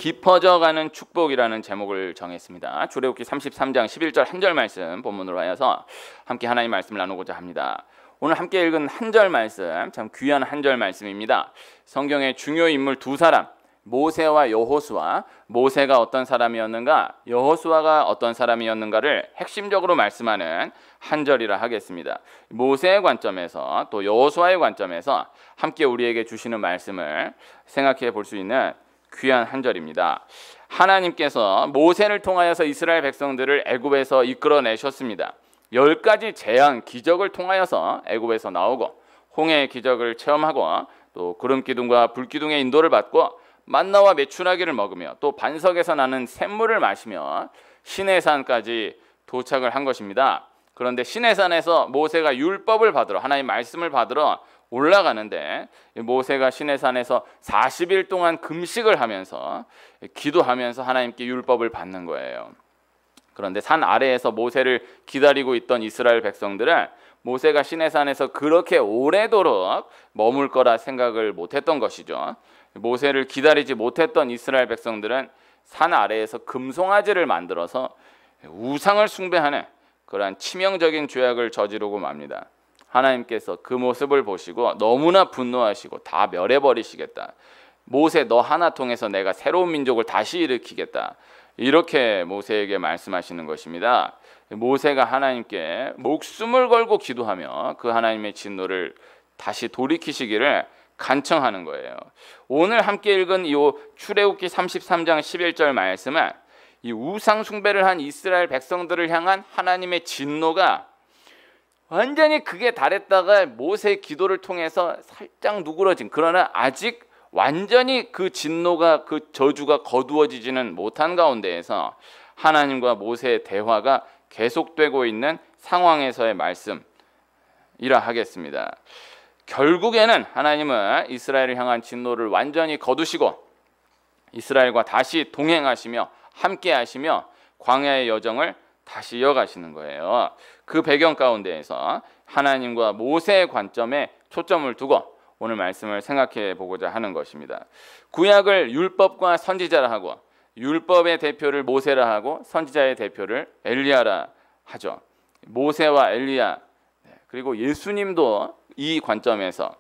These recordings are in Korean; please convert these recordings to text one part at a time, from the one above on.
깊어져가는 축복이라는 제목을 정했습니다. 출애굽기 33장 11절 한 절 말씀 본문으로 하여서 함께 하나님 말씀을 나누고자 합니다. 오늘 함께 읽은 한 절 말씀, 참 귀한 한 절 말씀입니다. 성경의 중요 인물 두 사람, 모세와 여호수아, 모세가 어떤 사람이었는가, 여호수아가 어떤 사람이었는가를 핵심적으로 말씀하는 한 절이라 하겠습니다. 모세의 관점에서 또 여호수아의 관점에서 함께 우리에게 주시는 말씀을 생각해 볼 수 있는 귀한 한 절입니다. 하나님께서 모세를 통하여서 이스라엘 백성들을 애굽에서 이끌어내셨습니다. 10가지 재앙, 기적을 통하여서 애굽에서 나오고 홍해의 기적을 체험하고 또 구름기둥과 불기둥의 인도를 받고 만나와 메추라기를 먹으며 또 반석에서 나는 샘물을 마시며 시내산까지 도착을 한 것입니다. 그런데 시내산에서 모세가 율법을 받으러, 하나님 말씀을 받으러 올라가는데 모세가 시내산에서 40일 동안 금식을 하면서 기도하면서 하나님께 율법을 받는 거예요. 그런데 산 아래에서 모세를 기다리고 있던 이스라엘 백성들은 모세가 시내산에서 그렇게 오래도록 머물 거라 생각을 못했던 것이죠. 모세를 기다리지 못했던 이스라엘 백성들은 산 아래에서 금송아지를 만들어서 우상을 숭배하는 그러한 치명적인 죄악을 저지르고 맙니다. 하나님께서 그 모습을 보시고 너무나 분노하시고 다 멸해버리시겠다. 모세, 너 하나 통해서 내가 새로운 민족을 다시 일으키겠다. 이렇게 모세에게 말씀하시는 것입니다. 모세가 하나님께 목숨을 걸고 기도하며 그 하나님의 진노를 다시 돌이키시기를 간청하는 거예요. 오늘 함께 읽은 이 출애굽기 33장 11절 말씀은 이 우상 숭배를 한 이스라엘 백성들을 향한 하나님의 진노가 완전히 극에 달했다가 모세의 기도를 통해서 살짝 누그러진, 그러나 아직 완전히 그 진노가, 그 저주가 거두어지지는 못한 가운데에서 하나님과 모세의 대화가 계속되고 있는 상황에서의 말씀이라 하겠습니다. 결국에는 하나님은 이스라엘을 향한 진노를 완전히 거두시고 이스라엘과 다시 동행하시며 함께 하시며 광야의 여정을 다시 이어가시는 거예요. 그 배경 가운데에서 하나님과 모세의 관점에 초점을 두고 오늘 말씀을 생각해 보고자 하는 것입니다. 구약을 율법과 선지자라 하고 율법의 대표를 모세라 하고 선지자의 대표를 엘리야라 하죠. 모세와 엘리야, 그리고 예수님도 이 관점에서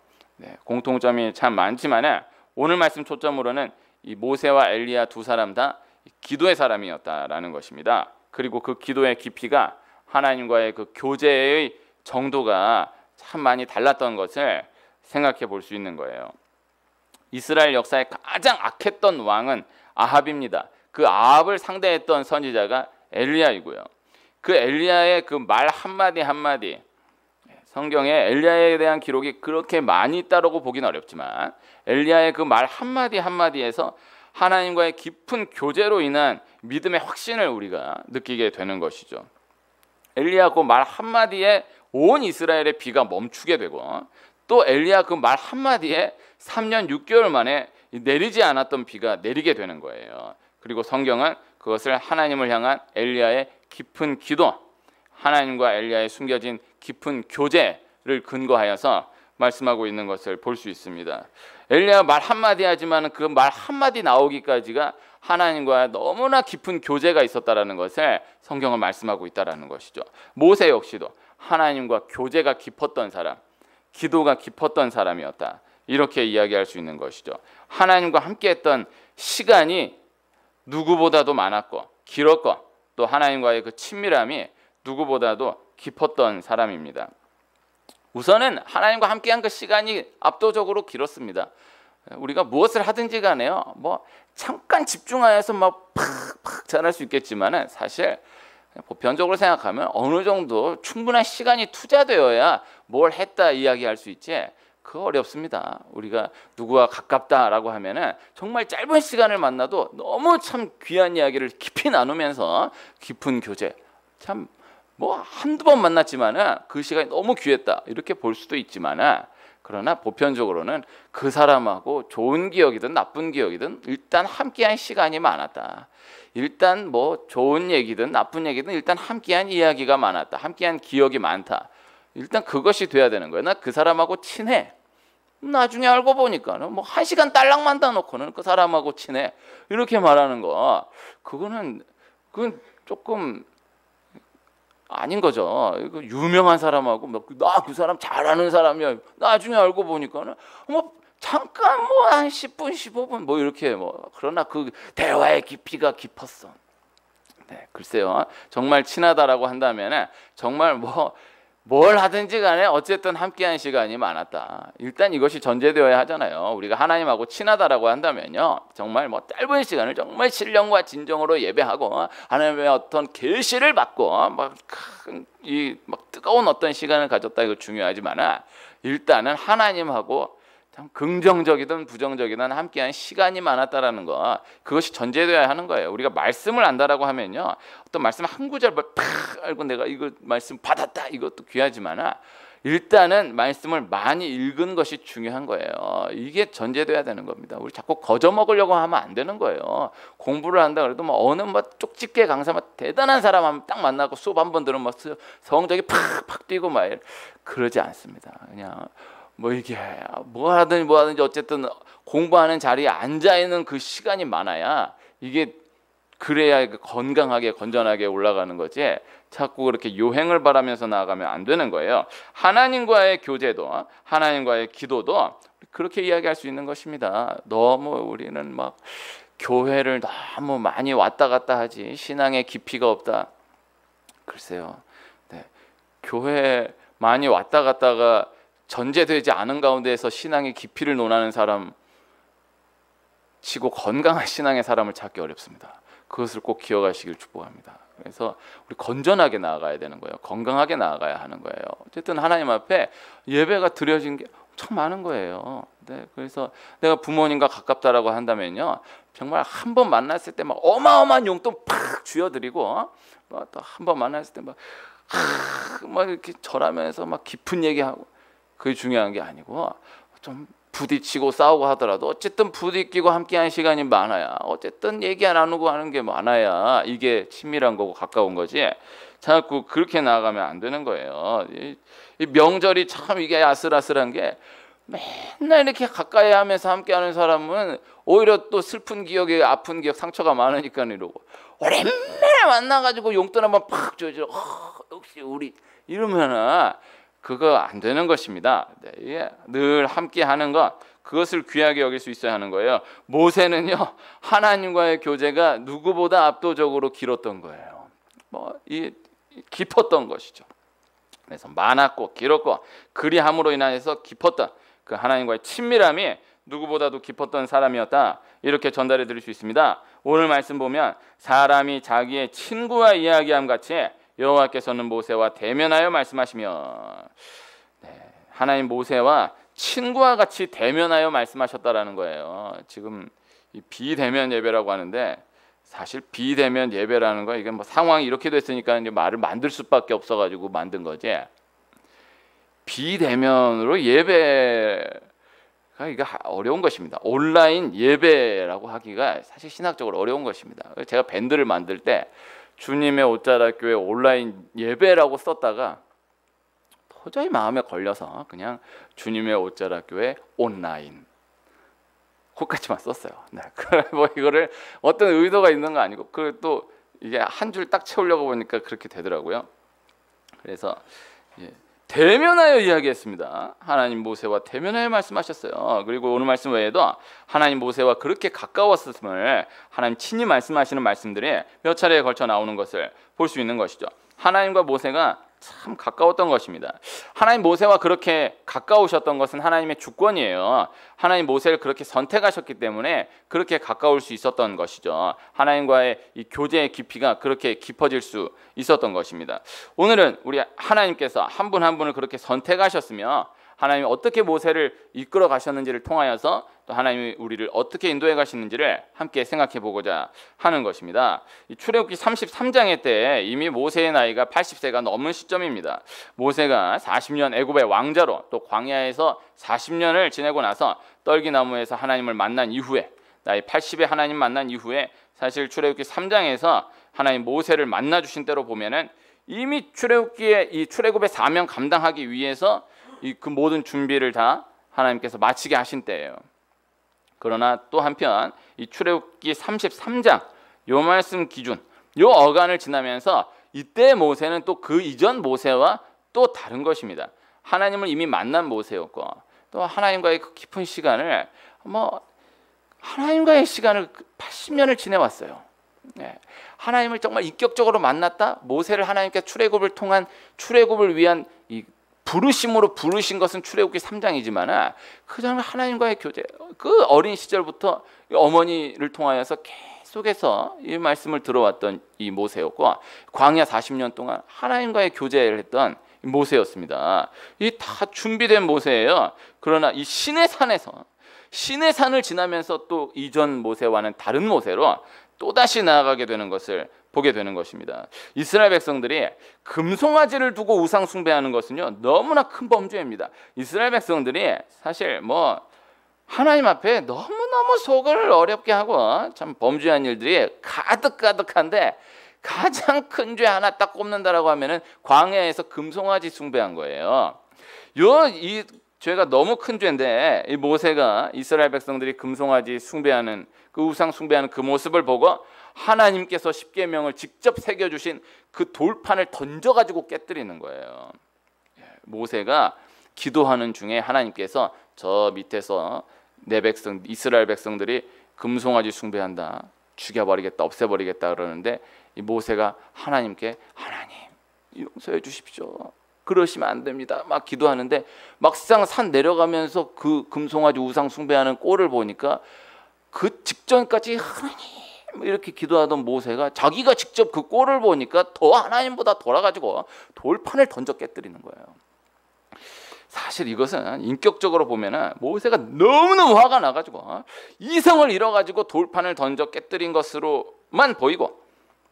공통점이 참 많지만 오늘 말씀 초점으로는 이 모세와 엘리야 두 사람 다 기도의 사람이었다라는 것입니다. 그리고 그 기도의 깊이가 하나님과의 그 교제의 정도가 참 많이 달랐던 것을 생각해 볼 수 있는 거예요. 이스라엘 역사에 가장 악했던 왕은 아합입니다. 그 아합을 상대했던 선지자가 엘리야이고요. 그 엘리야의 그 말 한마디 한마디, 성경에 엘리야에 대한 기록이 그렇게 많이 있다고 보긴 어렵지만 엘리야의 그 말 한마디 한마디에서 하나님과의 깊은 교제로 인한 믿음의 확신을 우리가 느끼게 되는 것이죠. 엘리야 그 말 한마디에 온 이스라엘의 비가 멈추게 되고 또 엘리야 그 말 한마디에 3년 6개월 만에 내리지 않았던 비가 내리게 되는 거예요. 그리고 성경은 그것을 하나님을 향한 엘리야의 깊은 기도, 하나님과 엘리야의 숨겨진 깊은 교제를 근거하여서 말씀하고 있는 것을 볼 수 있습니다. 엘리야 말 한마디 하지만 그 말 한마디 나오기까지가 하나님과 너무나 깊은 교제가 있었다라는 것을 성경은 말씀하고 있다라는 것이죠. 모세 역시도 하나님과 교제가 깊었던 사람, 기도가 깊었던 사람이었다. 이렇게 이야기할 수 있는 것이죠. 하나님과 함께했던 시간이 누구보다도 많았고 길었고 또 하나님과의 그 친밀함이 누구보다도 깊었던 사람입니다. 우선은 하나님과 함께한 그 시간이 압도적으로 길었습니다. 우리가 무엇을 하든지 간에요, 뭐 잠깐 집중하여서 막 팍팍 잘할 수 있겠지만은 사실 보편적으로 생각하면 어느 정도 충분한 시간이 투자되어야 뭘 했다 이야기할 수 있지, 그거 어렵습니다. 우리가 누구와 가깝다라고 하면은 정말 짧은 시간을 만나도 너무 참 귀한 이야기를 깊이 나누면서 깊은 교제, 참 뭐 한두 번 만났지만은 그 시간이 너무 귀했다 이렇게 볼 수도 있지만은, 그러나 보편적으로는 그 사람하고 좋은 기억이든 나쁜 기억이든 일단 함께한 시간이 많았다. 일단 뭐 좋은 얘기든 나쁜 얘기든 일단 함께한 이야기가 많았다. 함께한 기억이 많다. 일단 그것이 돼야 되는 거예요. 나 그 사람하고 친해. 나중에 알고 보니까는 뭐 1시간 딸랑만 다 놓고는 그 사람하고 친해 이렇게 말하는 거 그건 조금 아닌 거죠. 이거 유명한 사람하고 나 그 사람 잘 아는 사람이야. 나중에 알고 보니까는 뭐 잠깐 뭐 한 10분 15분 뭐 이렇게 뭐 그러나 그 대화의 깊이가 깊었어. 네, 글쎄요. 정말 친하다라고 한다면 정말 뭘 하든지 간에 어쨌든 함께한 시간이 많았다. 일단 이것이 전제되어야 하잖아요. 우리가 하나님하고 친하다라고 한다면요, 정말 뭐 짧은 시간을 정말 신령과 진정으로 예배하고 하나님의 어떤 계시를 받고 막 뜨거운 어떤 시간을 가졌다 이거 중요하지만 일단은 하나님하고 참 긍정적이든 부정적이든 함께한 시간이 많았다라는 거 그것이 전제되어야 하는 거예요. 우리가 말씀을 안다라고 하면요, 어떤 말씀 한 구절을 팍 알고 내가 이거 말씀 받았다 이것도 귀하지만 일단은 말씀을 많이 읽은 것이 중요한 거예요. 이게 전제돼야 되는 겁니다. 우리 자꾸 거저 먹으려고 하면 안 되는 거예요. 공부를 한다 그래도 뭐 어느 쪽집게 강사 대단한 사람 하면 딱 만나고 수업 한 번 들으면 성적이 팍팍 뛰고 막 그러지 않습니다. 그냥 이게 뭐 하든지 어쨌든 공부하는 자리에 앉아 있는 그 시간이 많아야 이게 그래야 건강하게 건전하게 올라가는 거지. 자꾸 그렇게 요행을 바라면서 나아가면 안 되는 거예요. 하나님과의 교제도 하나님과의 기도도 그렇게 이야기할 수 있는 것입니다. 너무 우리는 막 교회를 너무 많이 왔다 갔다 하지 신앙의 깊이가 없다. 글쎄요. 네. 교회 많이 왔다 갔다가 전제되지 않은 가운데에서 신앙의 깊이를 논하는 사람 치고 건강한 신앙의 사람을 찾기 어렵습니다. 그것을 꼭 기억하시길 축복합니다. 그래서 우리 건전하게 나아가야 되는 거예요. 건강하게 나아가야 하는 거예요. 어쨌든 하나님 앞에 예배가 드려진 게 엄청 많은 거예요. 네, 그래서 내가 부모님과 가깝다라고 한다면요, 정말 한 번 만났을 때 막 어마어마한 용돈 팍 쥐어드리고 또 한 번 만났을 때 막 이렇게 절하면서 막 깊은 얘기하고 그게 중요한 게 아니고 좀 부딪히고 싸우고 하더라도 어쨌든 부딪히고 함께한 시간이 많아야 어쨌든 얘기 안 나누고 하는 게 많아야 이게 친밀한 거고 가까운 거지. 자꾸 그렇게 나아가면 안 되는 거예요. 이 명절이 참 이게 아슬아슬한 게 맨날 이렇게 가까이 하면서 함께하는 사람은 오히려 또 슬픈 기억에 아픈 기억 상처가 많으니까 이러고 오랜만에 만나가지고 용돈 한번 팍 줘줘. 역시 우리 이러면은 그거 안 되는 것입니다. 네, 늘 함께 하는 것 그것을 귀하게 여길 수 있어야 하는 거예요. 모세는요, 하나님과의 교제가 누구보다 압도적으로 길었던 거예요. 깊었던 것이죠. 그래서 많았고 길었고 그리함으로 인해서 깊었던 그 하나님과의 친밀함이 누구보다도 깊었던 사람이었다. 이렇게 전달해 드릴 수 있습니다. 오늘 말씀 보면 사람이 자기의 친구와 이야기함 같이 여호와께서는 모세와 대면하여 말씀하시며, 하나님 모세와 친구와 같이 대면하여 말씀하셨다라는 거예요. 지금 이 비대면 예배라고 하는데 사실 비대면 예배라는 거 이게 상황이 이렇게 됐으니까 이제 말을 만들 수밖에 없어가지고 만든 거지. 비대면으로 예배가 이게 어려운 것입니다. 온라인 예배라고 하기가 사실 신학적으로 어려운 것입니다. 제가 밴드를 만들 때 주님의 옷자락교회 온라인 예배라고 썼다가 도저히 마음에 걸려서 그냥 주님의 옷자락교회 온라인 그것까지만 썼어요. 네. 이거를 어떤 의도가 있는 거 아니고 또 이게 한 줄 딱 채우려고 보니까 그렇게 되더라고요. 그래서 대면하여 이야기했습니다. 하나님 모세와 대면하여 말씀하셨어요. 그리고 오늘 말씀 외에도 하나님 모세와 그렇게 가까웠음을 하나님 친히 말씀하시는 말씀들이 몇 차례에 걸쳐 나오는 것을 볼 수 있는 것이죠. 하나님과 모세가 참 가까웠던 것입니다. 하나님 모세와 그렇게 가까우셨던 것은 하나님의 주권이에요. 하나님 모세를 그렇게 선택하셨기 때문에 그렇게 가까울 수 있었던 것이죠. 하나님과의 이 교제의 깊이가 그렇게 깊어질 수 있었던 것입니다. 오늘은 우리 하나님께서 한 분 한 분을 그렇게 선택하셨으며 하나님이 어떻게 모세를 이끌어 가셨는지를 통하여서 또 하나님이 우리를 어떻게 인도해 가시는지를 함께 생각해 보고자 하는 것입니다. 출애굽기 33장의 때 이미 모세의 나이가 80세가 넘은 시점입니다. 모세가 40년 애굽의 왕자로 또 광야에서 40년을 지내고 나서 떨기나무에서 하나님을 만난 이후에 나이 80에 하나님 만난 이후에 사실 출애굽기 3장에서 하나님 모세를 만나 주신 때로 보면은 이미 출애굽의 사명 감당하기 위해서 그 모든 준비를 다 하나님께서 마치게 하신 때예요. 그러나 또 한편 이 출애굽기 33장 요 말씀 기준 요 어간을 지나면서 이때 모세는 또 그 이전 모세와 또 다른 것입니다. 하나님을 이미 만난 모세였고 또 하나님과의 그 깊은 시간을 하나님과의 시간을 80년을 지내왔어요. 하나님을 정말 인격적으로 만났다. 모세를 하나님께 출애굽을 통한 출애굽을 위한 이 부르심으로 부르신 것은 출애굽기 3장이지만 그 전에 하나님과의 교제, 그 어린 시절부터 어머니를 통하여서 계속해서 이 말씀을 들어왔던 이 모세였고 광야 40년 동안 하나님과의 교제를 했던 모세였습니다. 이 다 준비된 모세예요. 그러나 이 시내 산을 지나면서 또 이전 모세와는 다른 모세로 또다시 나아가게 되는 것을 보게 되는 것입니다. 이스라엘 백성들이 금송아지를 두고 우상 숭배하는 것은요 너무나 큰 범죄입니다. 이스라엘 백성들이 사실 하나님 앞에 너무너무 속을 어렵게 하고 참 범죄한 일들이 가득가득한데 가장 큰 죄 하나 딱 꼽는다라고 하면은 광야에서 금송아지 숭배한 거예요. 이 죄가 너무 큰 죄인데 이 모세가 이스라엘 백성들이 금송아지 숭배하는 그 우상 숭배하는 그 모습을 보고 하나님께서 십계명을 직접 새겨주신 그 돌판을 던져가지고 깨뜨리는 거예요. 모세가 기도하는 중에 하나님께서 저 밑에서 내 백성 이스라엘 백성들이 금송아지 숭배한다, 죽여버리겠다, 없애버리겠다 그러는데 이 모세가 하나님께 하나님 용서해 주십시오. 그러시면 안 됩니다. 막 기도하는데 막상 산 내려가면서 그 금송아지 우상 숭배하는 꼴을 보니까 그 직전까지 하나님 이렇게 기도하던 모세가 자기가 직접 그 꼴을 보니까 더 하나님보다 돌아가지고 돌판을 던져 깨뜨리는 거예요. 사실 이것은 인격적으로 보면은 모세가 너무너무 화가 나가지고 이성을 잃어가지고 돌판을 던져 깨뜨린 것으로만 보이고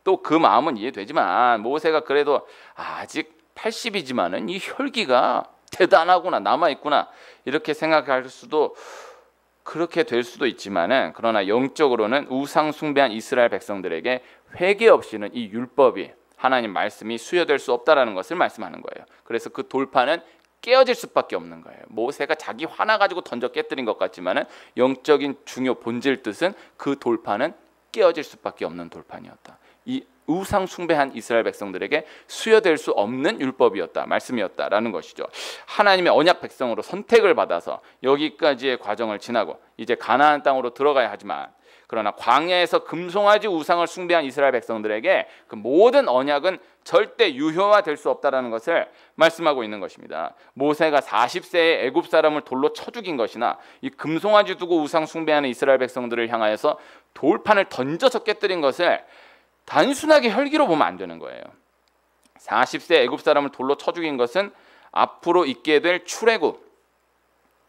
또 그 마음은 이해되지만 모세가 그래도 아직 80이지만은 이 혈기가 대단하구나, 남아있구나 이렇게 생각할 수도 그렇게 될 수도 있지만은 그러나 영적으로는 우상 숭배한 이스라엘 백성들에게 회개 없이는 이 율법이 하나님 말씀이 수여될 수 없다라는 것을 말씀하는 거예요. 그래서 그 돌판은 깨어질 수밖에 없는 거예요. 모세가 자기 화나 가지고 던져 깨뜨린 것 같지만은 영적인 중요 본질 뜻은 그 돌판은 깨어질 수밖에 없는 돌판이었다. 이 우상 숭배한 이스라엘 백성들에게 수여될 수 없는 율법이었다, 말씀이었다라는 것이죠. 하나님의 언약 백성으로 선택을 받아서 여기까지의 과정을 지나고 이제 가나안 땅으로 들어가야 하지만 그러나 광야에서 금송아지 우상을 숭배한 이스라엘 백성들에게 그 모든 언약은 절대 유효화될 수 없다라는 것을 말씀하고 있는 것입니다. 모세가 40세에 애굽 사람을 돌로 쳐 죽인 것이나 이 금송아지 두고 우상 숭배하는 이스라엘 백성들을 향하여서 돌판을 던져서 깨뜨린 것을 단순하게 혈기로 보면 안 되는 거예요. 40세 애굽 사람을 돌로 쳐 죽인 것은 앞으로 있게 될 출애굽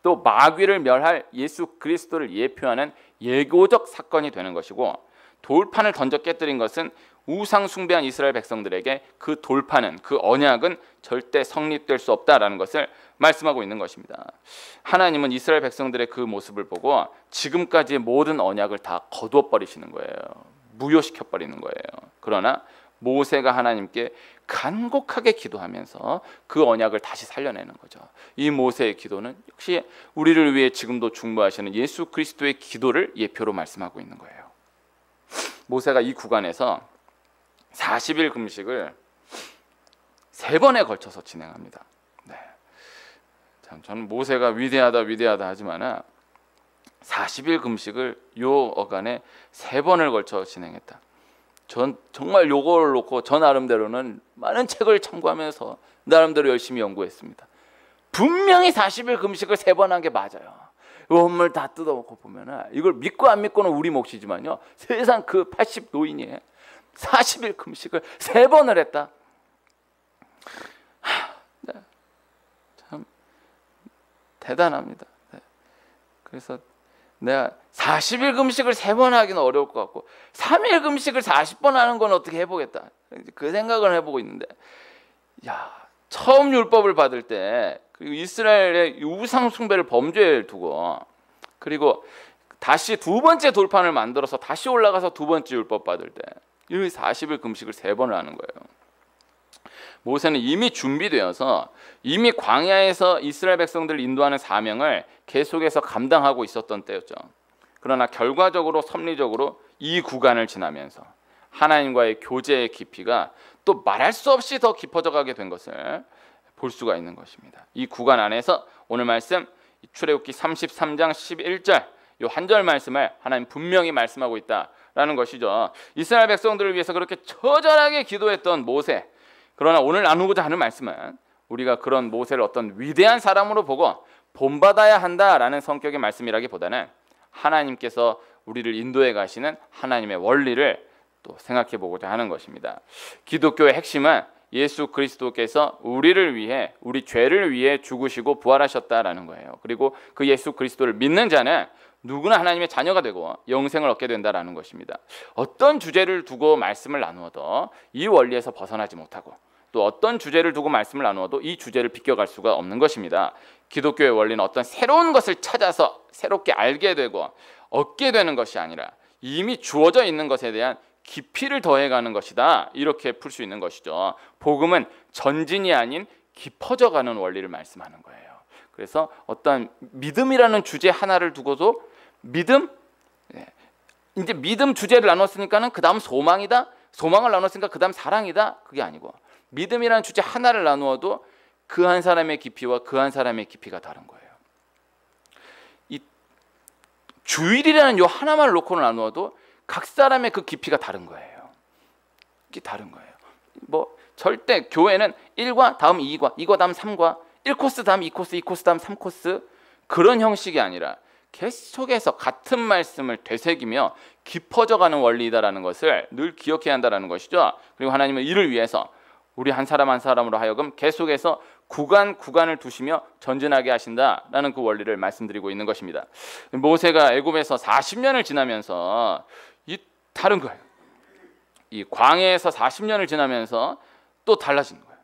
또 마귀를 멸할 예수 그리스도를 예표하는 예고적 사건이 되는 것이고 돌판을 던져 깨뜨린 것은 우상 숭배한 이스라엘 백성들에게 그 돌판은 그 언약은 절대 성립될 수 없다라는 것을 말씀하고 있는 것입니다. 하나님은 이스라엘 백성들의 그 모습을 보고 지금까지의 모든 언약을 다 거두어버리시는 거예요. 무효시켜버리는 거예요. 그러나 모세가 하나님께 간곡하게 기도하면서 그 언약을 다시 살려내는 거죠. 이 모세의 기도는 역시 우리를 위해 지금도 중보하시는 예수 그리스도의 기도를 예표로 말씀하고 있는 거예요. 모세가 이 구간에서 40일 금식을 3번에 걸쳐서 진행합니다. 네. 참 저는 모세가 위대하다 하지만 40일 금식을 요 어간에 3번을 걸쳐 진행했다. 전 정말 요걸 놓고 저 나름대로는 많은 책을 참고하면서 나름대로 열심히 연구했습니다. 분명히 40일 금식을 3번 한 게 맞아요. 원물 다 뜯어먹고 보면은 이걸 믿고 안 믿고는 우리 몫이지만요. 세상 그 80 노인이 40일 금식을 3번을 했다. 네. 참 대단합니다. 네. 그래서 내가 40일 금식을 3번 하기는 어려울 것 같고 3일 금식을 40번 하는 건 어떻게 해보겠다. 그 생각을 해보고 있는데 처음 율법을 받을 때 그리고 이스라엘의 우상 숭배를 범죄를 두고 그리고 다시 2번째 돌판을 만들어서 다시 올라가서 2번째 율법 받을 때 이 40일 금식을 3번을 하는 거예요. 모세는 이미 준비되어서 이미 광야에서 이스라엘 백성들을 인도하는 사명을 계속해서 감당하고 있었던 때였죠. 그러나 결과적으로 섭리적으로 이 구간을 지나면서 하나님과의 교제의 깊이가 또 말할 수 없이 더 깊어져 가게 된 것을 볼 수가 있는 것입니다. 이 구간 안에서 오늘 말씀 출애굽기 33장 11절 이 한 절 말씀을 하나님 분명히 말씀하고 있다라는 것이죠. 이스라엘 백성들을 위해서 그렇게 처절하게 기도했던 모세, 그러나 오늘 나누고자 하는 말씀은 우리가 그런 모세를 어떤 위대한 사람으로 보고 본받아야 한다라는 성격의 말씀이라기보다는 하나님께서 우리를 인도해 가시는 하나님의 원리를 또 생각해 보고자 하는 것입니다. 기독교의 핵심은 예수 그리스도께서 우리를 위해, 우리 죄를 위해 죽으시고 부활하셨다라는 거예요. 그리고 그 예수 그리스도를 믿는 자는 누구나 하나님의 자녀가 되고 영생을 얻게 된다라는 것입니다. 어떤 주제를 두고 말씀을 나누어도 이 원리에서 벗어나지 못하고, 또 어떤 주제를 두고 말씀을 나누어도 이 주제를 비껴갈 수가 없는 것입니다. 기독교의 원리는 어떤 새로운 것을 찾아서 새롭게 알게 되고 얻게 되는 것이 아니라 이미 주어져 있는 것에 대한 깊이를 더해가는 것이다, 이렇게 풀 수 있는 것이죠. 복음은 전진이 아닌 깊어져가는 원리를 말씀하는 거예요. 그래서 어떤 믿음이라는 주제 하나를 두고도 믿음, 이제 믿음 주제를 나눴으니까는 그 다음 소망이다, 소망을 나눴으니까 그 다음 사랑이다, 그게 아니고 믿음이라는 주제 하나를 나누어도 그 한 사람의 깊이와 그 한 사람의 깊이가 다른 거예요. 이 주일이라는 요 하나만 놓고 나누어도 각 사람의 그 깊이가 다른 거예요. 이게 다른 거예요. 뭐 절대 교회는 1과 다음 2과 2과 다음 3과 1코스 다음 2코스 2코스 다음 3코스 그런 형식이 아니라 계속해서 같은 말씀을 되새기며 깊어져가는 원리이다라는 것을 늘 기억해야 한다는 것이죠. 그리고 하나님은 이를 위해서 우리 한 사람 한 사람으로 하여금 계속해서 구간을 두시며 전진하게 하신다라는 그 원리를 말씀드리고 있는 것입니다. 모세가 애굽에서 40년을 지나면서 이 다른 거예요. 이 광야에서 40년을 지나면서 또 달라진 거예요.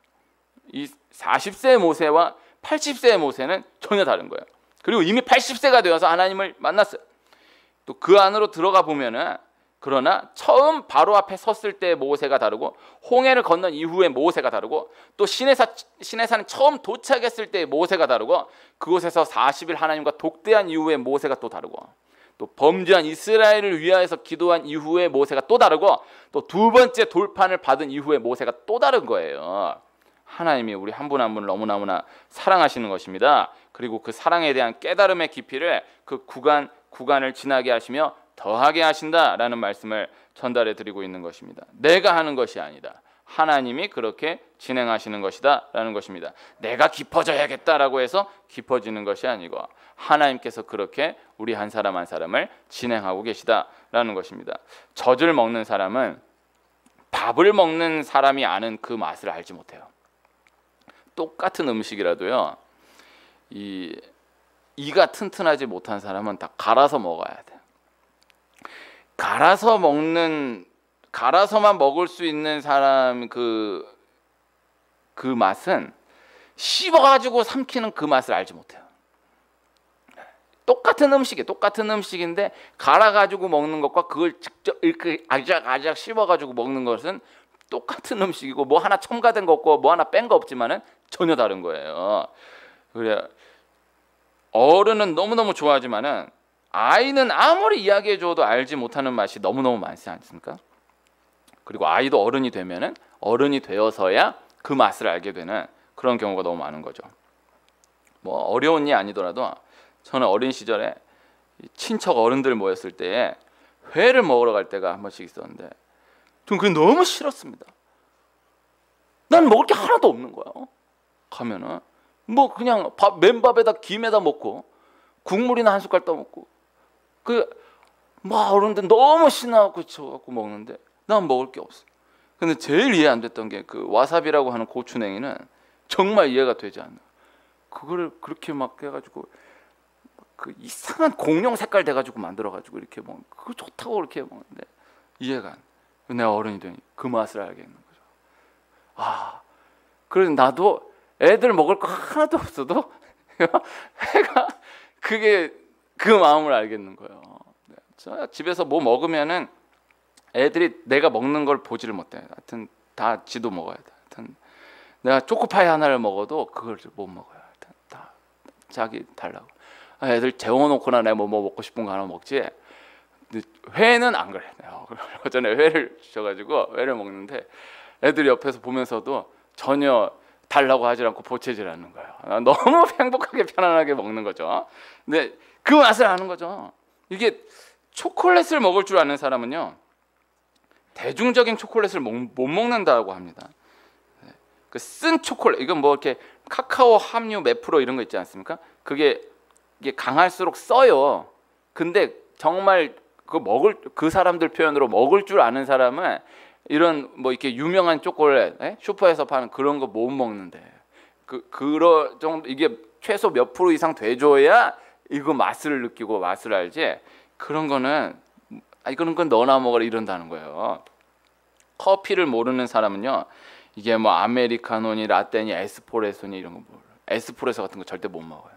이 40세의 모세와 80세의 모세는 전혀 다른 거예요. 그리고 이미 80세가 되어서 하나님을 만났어요. 또 그 안으로 들어가 보면은, 그러나 처음 바로 앞에 섰을 때의 모세가 다르고 홍해를 건넌 이후의 모세가 다르고 또 시내산에 처음 도착했을 때의 모세가 다르고 그곳에서 40일 하나님과 독대한 이후의 모세가 또 다르고 또 범죄한 이스라엘을 위하여서 기도한 이후의 모세가 또 다르고 또 두 번째 돌판을 받은 이후의 모세가 또 다른 거예요. 하나님이 우리 한 분 한 분을 너무나 사랑하시는 것입니다. 그리고 그 사랑에 대한 깨달음의 깊이를 그 구간을 지나게 하시며 더하게 하신다라는 말씀을 전달해 드리고 있는 것입니다. 내가 하는 것이 아니다, 하나님이 그렇게 진행하시는 것이다 라는 것입니다. 내가 깊어져야겠다라고 해서 깊어지는 것이 아니고 하나님께서 그렇게 우리 한 사람 한 사람을 진행하고 계시다라는 것입니다. 젖을 먹는 사람은 밥을 먹는 사람이 아는 그 맛을 알지 못해요. 똑같은 음식이라도요, 이가 튼튼하지 못한 사람은 다 갈아서 먹어야 돼. 갈아서만 먹을 수 있는 사람 그 맛은 씹어가지고 삼키는 그 맛을 알지 못해요. 똑같은 음식인데 갈아가지고 먹는 것과 그걸 직접 이렇게 아작아작 씹어가지고 먹는 것은 똑같은 음식이고 뭐 하나 첨가된 거 없고 뭐 하나 뺀 거 없지만은 전혀 다른 거예요. 그래, 어른은 너무너무 좋아하지만은 아이는 아무리 이야기해 줘도 알지 못하는 맛이 너무너무 많지 않습니까? 그리고 아이도 어른이 되면은 어른이 되어서야 그 맛을 알게 되는 그런 경우가 너무 많은 거죠. 뭐 어려운 일 아니더라도 저는 어린 시절에 친척 어른들 모였을 때 회를 먹으러 갈 때가 한 번씩 있었는데 전 그게 너무 싫었습니다. 난 먹을 게 하나도 없는 거야. 가면은 뭐 그냥 맨밥에다 김에다 먹고 국물이나 한 숟갈 떠먹고 뭐 어른들 너무 신나갖고 쳐갖고 먹는데 난 먹을 게 없어. 근데 제일 이해 안 됐던 게 그 와사비라고 하는 고추냉이는 정말 이해가 되지 않아. 그거를 그렇게 막 해가지고 그 이상한 공룡 색깔 돼가지고 만들어가지고 이렇게 먹는 그거 좋다고 그렇게 먹는데 이해가 안 돼. 내가 어른이 되니 그 맛을 알겠는 거죠. 아, 그래서 나도 애들 먹을 거 하나도 없어도 해가 그게 그 마음을 알겠는 거예요. 저 집에서 뭐 먹으면은 애들이 내가 먹는 걸 보지를 못해. 하여튼 다 지도 먹어야 돼. 하여튼 내가 초코파이 하나를 먹어도 그걸 못 먹어요. 다 자기 달라고. 애들 재워놓거나 내가 뭐 먹고 싶은 거 하나 먹지. 근데 회는 안 그래. 내가 전에 회를 주셔가지고 회를 먹는데 애들이 옆에서 보면서도 전혀 달라고 하지 않고 보채질 않는 거예요. 너무 행복하게 편안하게 먹는 거죠. 근데 그 맛을 아는 거죠. 이게 초콜릿을 먹을 줄 아는 사람은요, 대중적인 초콜릿을 못 먹는다고 합니다. 그 쓴 초콜릿, 이건 뭐 이렇게 카카오 함유 몇 프로 이런 거 있지 않습니까? 이게 강할수록 써요. 근데 정말 그 사람들 표현으로 먹을 줄 아는 사람은 이런 뭐 이렇게 유명한 초콜릿, 슈퍼에서 파는 그런 거 못 먹는데, 그런 정도, 이게 최소 몇 프로 이상 돼줘야 이거 맛을 느끼고 맛을 알지. 그런 거는 그런 건 너나 먹어라 이런다는 거예요. 커피를 모르는 사람은요, 이게 뭐 아메리카노니 라떼니 에스프레소니 이런 거 몰라. 에스프레소 같은 거 절대 못 먹어요.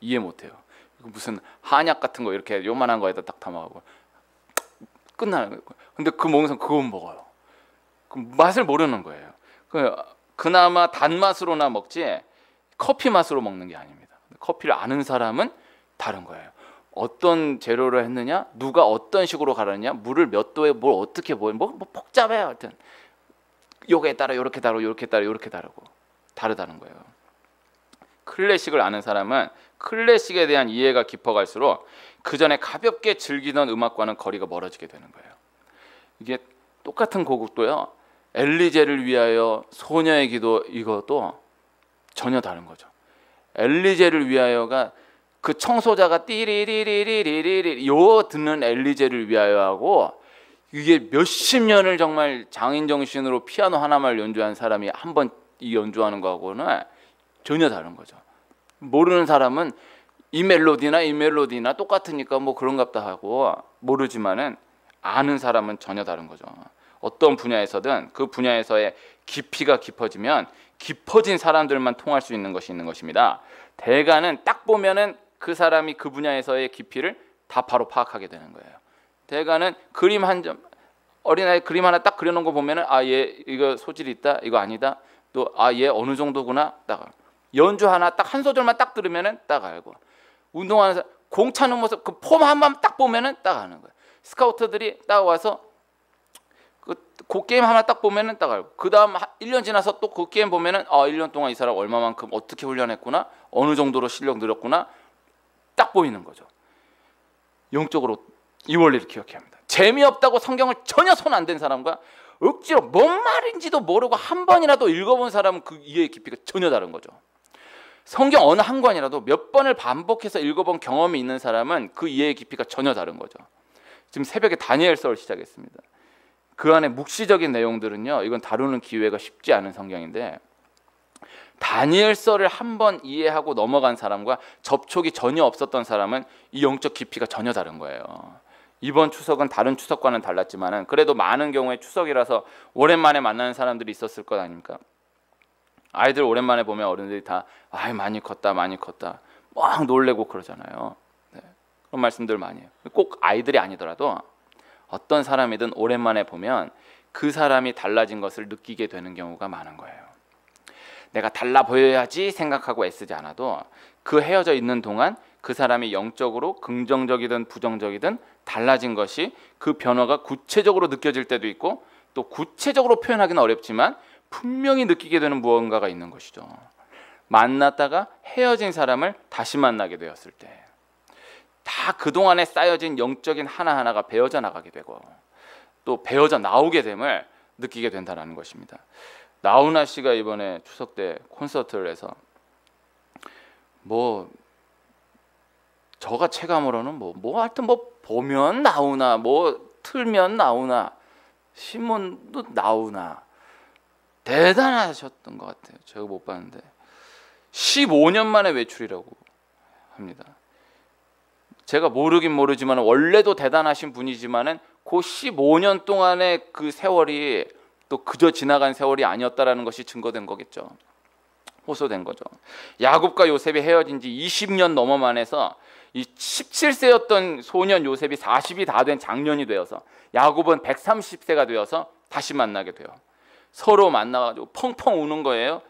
이해 못 해요. 무슨 한약 같은 거 이렇게 요만한 거에다 딱 담아가고 끝나는 거예요. 근데 그 먹는 사람 그건 먹어요. 그 맛을 모르는 거예요. 그나마 단맛으로나 먹지 커피 맛으로 먹는 게 아닙니다. 커피를 아는 사람은 다른 거예요. 어떤 재료로 했느냐, 누가 어떤 식으로 갈았느냐, 물을 몇 도에 뭘 어떻게 뭐 복잡해요. 하여튼 요게 따라 요렇게 다르고 요렇게 따라 요렇게 다르고 다르다는 거예요. 클래식을 아는 사람은 클래식에 대한 이해가 깊어갈수록 그 전에 가볍게 즐기던 음악과는 거리가 멀어지게 되는 거예요. 이게 똑같은 곡도요, 엘리제를 위하여, 소녀의 기도, 이것도 전혀 다른 거죠. 엘리제를 위하여가 그 청소자가 띠리리리리리리 요 듣는 엘리제를 위하여하고, 이게 몇십 년을 정말 장인 정신으로 피아노 하나만 연주한 사람이 한 번 이 연주하는 거하고는 전혀 다른 거죠. 모르는 사람은 이 멜로디나 똑같으니까 뭐 그런갑다 하고 모르지만은, 아는 사람은 전혀 다른 거죠. 어떤 분야에서든 그 분야에서의 깊이가 깊어지면 깊어진 사람들만 통할 수 있는 것이 있는 것입니다. 대가는 딱 보면은 그 사람이 그 분야에서의 깊이를 다 바로 파악하게 되는 거예요. 대가는 그림 한 점, 어린아이 그림 하나 딱 그려놓은 거 보면은 얘 이거 소질이 있다, 이거 아니다, 또 얘 어느 정도구나, 딱 연주 하나 딱 한 소절만 딱 들으면은 딱 알고, 운동하는 사람 공 차는 모습 그 폼 한 번 딱 보면은 딱 아는 거예요. 스카우트들이 딱 와서 그 게임 하나 딱 보면은 딱 알고, 그 다음 1년 지나서 또 그 게임 보면은 1년 동안 이 사람 얼마만큼 어떻게 훈련했구나, 어느 정도로 실력 늘었구나 딱 보이는 거죠. 영적으로 이 원리를 기억해야 합니다. 재미없다고 성경을 전혀 손 안 댄 사람과 억지로 뭔 말인지도 모르고 한 번이라도 읽어본 사람은 그 이해의 깊이가 전혀 다른 거죠. 성경 어느 한 권이라도 몇 번을 반복해서 읽어본 경험이 있는 사람은 그 이해의 깊이가 전혀 다른 거죠. 지금 새벽에 다니엘서를 시작했습니다. 그 안에 묵시적인 내용들은요, 이건 다루는 기회가 쉽지 않은 성경인데, 다니엘서를 한 번 이해하고 넘어간 사람과 접촉이 전혀 없었던 사람은 이 영적 깊이가 전혀 다른 거예요. 이번 추석은 다른 추석과는 달랐지만은 그래도 많은 경우에 추석이라서 오랜만에 만나는 사람들이 있었을 것 아닙니까? 아이들 오랜만에 보면 어른들이 다 많이 컸다 막 놀래고 그러잖아요. 네, 그런 말씀들 많이 해요. 꼭 아이들이 아니더라도 어떤 사람이든 오랜만에 보면 그 사람이 달라진 것을 느끼게 되는 경우가 많은 거예요. 내가 달라 보여야지 생각하고 애쓰지 않아도 그 헤어져 있는 동안 그 사람이 영적으로 긍정적이든 부정적이든 달라진 것이, 그 변화가 구체적으로 느껴질 때도 있고, 또 구체적으로 표현하기는 어렵지만 분명히 느끼게 되는 무언가가 있는 것이죠. 만났다가 헤어진 사람을 다시 만나게 되었을 때 다 그동안에 쌓여진 영적인 하나하나가 베어져 나가게 되고, 또 베어져 나오게 됨을 느끼게 된다는 것입니다. 나훈아 씨가 이번에 추석 때 콘서트를 해서 저가 체감으로는 하여튼 보면 나오나, 틀면 나오나, 신문도 나오나, 대단하셨던 것 같아요. 제가 못 봤는데 15년 만에 외출이라고 합니다. 제가 모르긴 모르지만 원래도 대단하신 분이지만은 그 15년 동안의 그 세월이 또 그저 지나간 세월이 아니었다라는 것이 증거된 거겠죠. 호소된 거죠. 야곱과 요셉이 헤어진 지 20년 넘어 만에서 이 17세였던 소년 요셉이 40이 다 된 장년이 되어서, 야곱은 130세가 되어서 다시 만나게 돼요. 서로 만나가지고 펑펑 우는 거예요.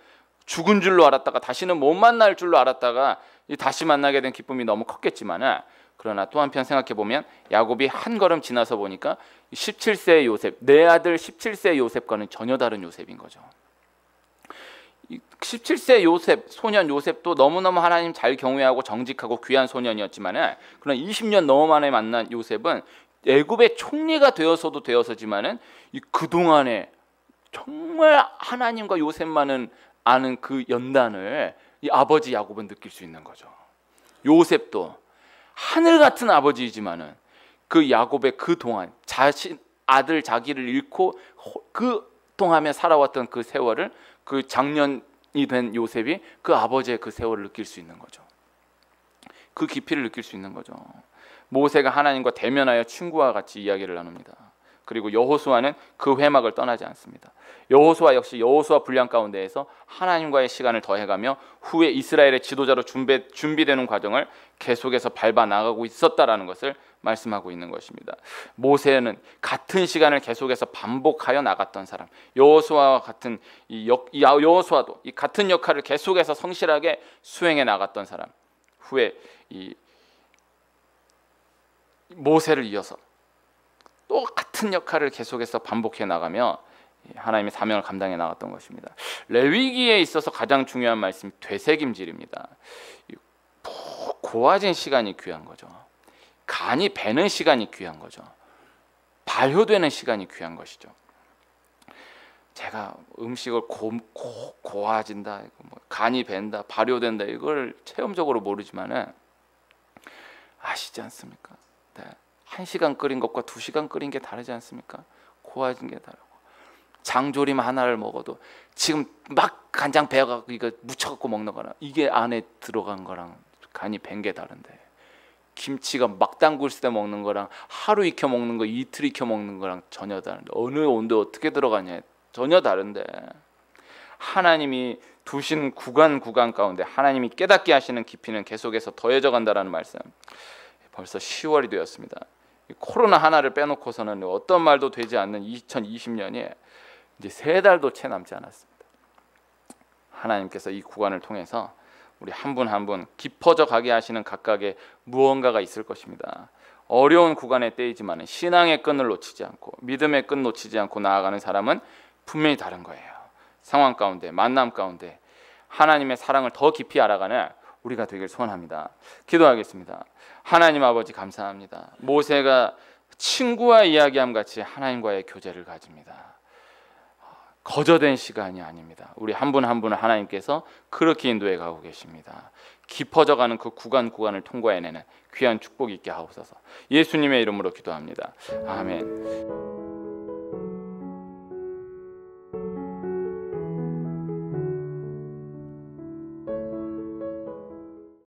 죽은 줄로 알았다가 다시는 못 만날 줄로 알았다가 다시 만나게 된 기쁨이 너무 컸겠지만은, 그러나 또 한편 생각해 보면 야곱이 한 걸음 지나서 보니까 17세의 요셉, 내 아들 17세의 요셉과는 전혀 다른 요셉인 거죠. 17세 요셉, 소년 요셉도 너무너무 하나님 잘 경외하고 정직하고 귀한 소년이었지만은, 그러나 20년 너무 만에 만난 요셉은 애굽의 총리가 되어서도 되어서지만은 그동안에 정말 하나님과 요셉만은 아는 그 연단을 이 아버지 야곱은 느낄 수 있는 거죠. 요셉도 하늘 같은 아버지이지만은 그 야곱의 그 동안 자신 아들 자기를 잃고 그 동안에 살아왔던 그 세월을, 그 작년이 된 요셉이 그 아버지의 그 세월을 느낄 수 있는 거죠. 그 깊이를 느낄 수 있는 거죠. 모세가 하나님과 대면하여 친구와 같이 이야기를 나눕니다. 그리고 여호수아는 그 회막을 떠나지 않습니다. 여호수아 역시 여호수아 분량 가운데에서 하나님과의 시간을 더해가며 후에 이스라엘의 지도자로 준비되는 과정을 계속해서 밟아 나가고 있었다라는 것을 말씀하고 있는 것입니다. 모세는 같은 시간을 계속해서 반복하여 나갔던 사람, 여호수아와 같은 여호수아도 이 같은 역할을 계속해서 성실하게 수행해 나갔던 사람, 후에 이 모세를 이어서 또 같은 역할을 계속해서 반복해 나가며 하나님의 사명을 감당해 나갔던 것입니다. 레위기에 있어서 가장 중요한 말씀이 되새김질입니다. 고아진 시간이 귀한 거죠. 간이 배는 시간이 귀한 거죠. 발효되는 시간이 귀한 것이죠. 제가 음식을 고아진다, 간이 밴다, 발효된다, 이걸 체험적으로 모르지만은 아시지 않습니까? 네. 1시간 끓인 것과 2시간 끓인 게 다르지 않습니까? 고아진 게 다르고, 장조림 하나를 먹어도 지금 막 간장 배워갖고 이거 묻혀갖고 먹는 거랑 이게 안에 들어간 거랑 간이 밴 게 다른데, 김치가 막 담글 때 먹는 거랑 하루 익혀 먹는 거, 이틀 익혀 먹는 거랑 전혀 다른데, 어느 온도에 어떻게 들어가냐 전혀 다른데, 하나님이 두신 구간 가운데 하나님이 깨닫게 하시는 깊이는 계속해서 더해져 간다라는 말씀. 벌써 10월이 되었습니다. 코로나 하나를 빼놓고서는 어떤 말도 되지 않는 2020년이 이제 3달도 채 남지 않았습니다. 하나님께서 이 구간을 통해서 우리 한 분 한 분 깊어져 가게 하시는 각각의 무언가가 있을 것입니다. 어려운 구간의 때이지만 신앙의 끈을 놓치지 않고 믿음의 끈 놓치지 않고 나아가는 사람은 분명히 다른 거예요. 상황 가운데, 만남 가운데 하나님의 사랑을 더 깊이 알아가는 우리가 되길 소원합니다. 기도하겠습니다. 하나님 아버지 감사합니다. 모세가 친구와 이야기함 같이 하나님과의 교제를 가집니다. 거저된 시간이 아닙니다. 우리 한 분 한 분을 하나님께서 그렇게 인도해 가고 계십니다. 깊어져 가는 그 구간을 통과해내는 귀한 축복이 있게 하옵소서. 예수님의 이름으로 기도합니다. 아멘.